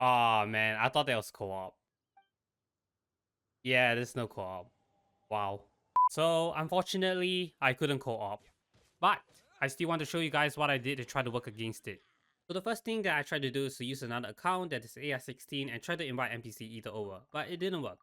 Oh man, I thought that was co-op. Yeah, there's no co-op. Wow. So unfortunately, I couldn't co-op. But I still want to show you guys what I did to try to work against it. So the first thing that I tried to do is to use another account that is AR16 and try to invite NPC Eater over, but it didn't work.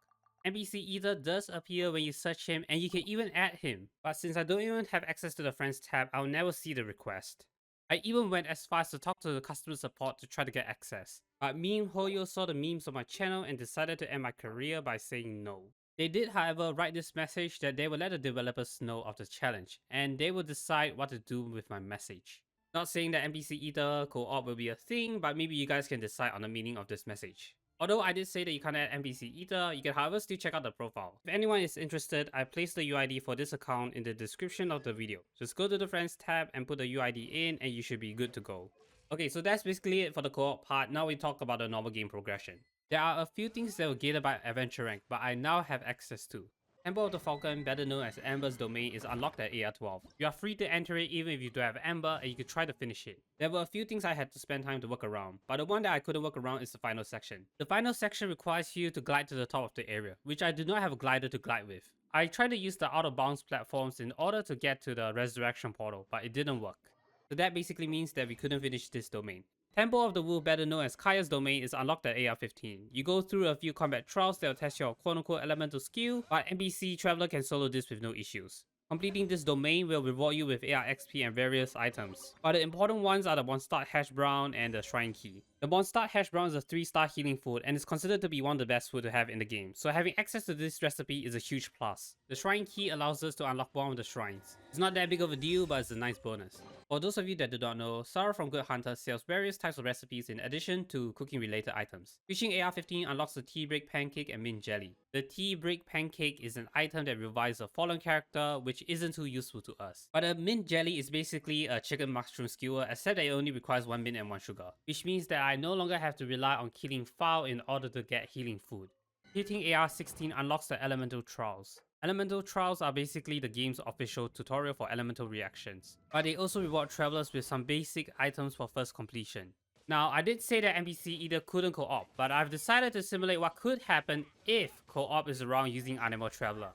NPC Eater does appear when you search him and you can even add him, but since I don't even have access to the friends tab, I'll never see the request. I even went as far as to talk to the customer support to try to get access, but Meme Hoyo saw the memes on my channel and decided to end my career by saying no. They did, however, write this message that they will let the developers know of the challenge, and they will decide what to do with my message. Not saying that NPC Eater co-op will be a thing, but maybe you guys can decide on the meaning of this message. Although I did say that you can't add NPC Eater, you can however still check out the profile. If anyone is interested, I placed the UID for this account in the description of the video. Just go to the friends tab and put the UID in and you should be good to go. Okay, so that's basically it for the co-op part. Now we talk about the normal game progression. There are a few things that were gated by Adventure Rank, but I now have access to. Amber of the Falcon, better known as Amber's domain, is unlocked at AR12. You are free to enter it even if you don't have Amber, and you could try to finish it. There were a few things I had to spend time to work around, but the one that I couldn't work around is the final section. The final section requires you to glide to the top of the area, which I do not have a glider to glide with. I tried to use the out of bounds platforms in order to get to the resurrection portal, but it didn't work. So that basically means that we couldn't finish this domain. Temple of the Wolf, better known as Kaya's domain, is unlocked at AR15. You go through a few combat trials that will test your quote-unquote elemental skill, but NPC Traveler can solo this with no issues. Completing this domain will reward you with AR XP and various items, but the important ones are the Mondstadt Hash Brown and the Shrine Key. The Mondstadt Hash Brown is a 3-star healing food and is considered to be one of the best food to have in the game, so having access to this recipe is a huge plus. The Shrine Key allows us to unlock one of the shrines. It's not that big of a deal, but it's a nice bonus. For those of you that do not know, Sarah from Good Hunter sells various types of recipes in addition to cooking related items. Reaching AR15 unlocks the Tea Break Pancake and Mint Jelly. The Tea Break Pancake is an item that revives a fallen character, which isn't too useful to us. But a Mint Jelly is basically a chicken mushroom skewer, except that it only requires 1 mint and 1 sugar, which means that I no longer have to rely on killing fowl in order to get healing food. Hitting AR16 unlocks the Elemental Trials. Elemental Trials are basically the game's official tutorial for elemental reactions, but they also reward travelers with some basic items for first completion. Now, I did say that NPC Eater couldn't co-op, but I've decided to simulate what could happen if co-op is around using Animal Traveler.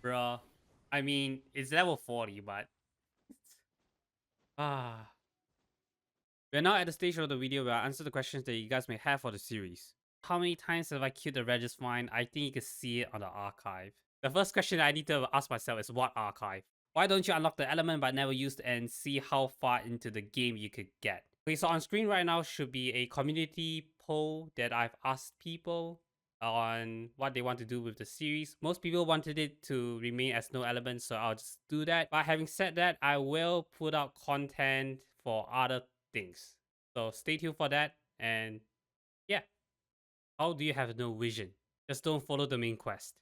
Bruh, I mean, it's level 40, but... We're now at the stage of the video where I answer the questions that you guys may have for the series. How many times have I killed the Regis Vine? I think you can see it on the archive. The first question I need to ask myself is what archive? Why don't you unlock the element but never used and see how far into the game you could get? Okay, so on screen right now should be a community poll that I've asked people on what they want to do with the series. Most people wanted it to remain as no element, so I'll just do that. But having said that, I will put out content for other things. So stay tuned for that, and yeah. How do you have no vision? Just don't follow the main quest.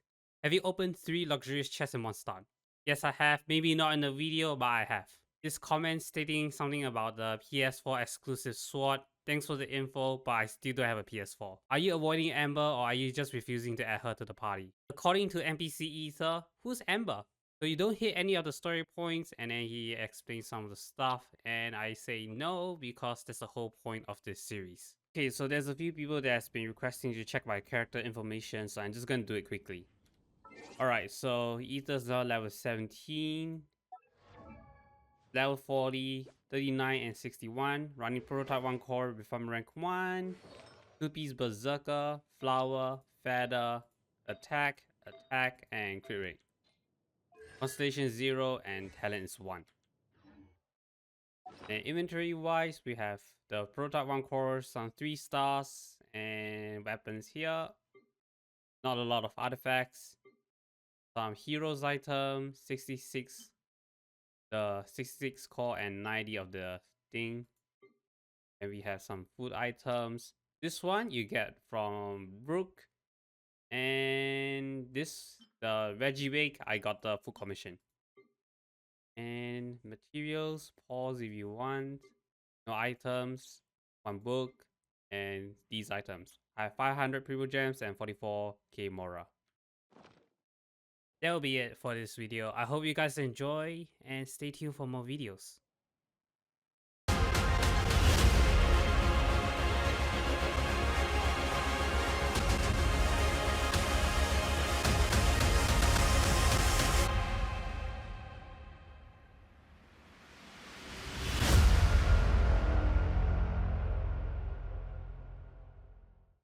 Have you opened 3 luxurious chests in one start? Yes, I have. Maybe not in the video, but I have. This comment stating something about the PS4 exclusive sword. Thanks for the info, but I still don't have a PS4. Are you avoiding Amber or are you just refusing to add her to the party? According to NPC Ether, who's Amber? So you don't hit any of the story points, and then he explains some of the stuff, and I say no because that's the whole point of this series. Okay, so there's a few people that has been requesting to check my character information, so I'm just gonna do it quickly. Alright, so Ether's now level 17, level 40, 39, and 61. Running prototype 1 core with rank 1. 2-piece berserker, flower, feather, attack, and crit rate. Constellation 0 and talent is 1. And inventory wise, we have the prototype 1 core, some 3 stars, and weapons here. Not a lot of artifacts. Some heroes item, 66, the 66 core and 90 of the thing. And we have some food items. This one you get from Brook. And this, the Veggie Bake, I got the food commission. And materials, pause if you want. No items, 1 book, and these items. I have 500 Primo Gems and 44k Mora. That will be it for this video. I hope you guys enjoy and stay tuned for more videos.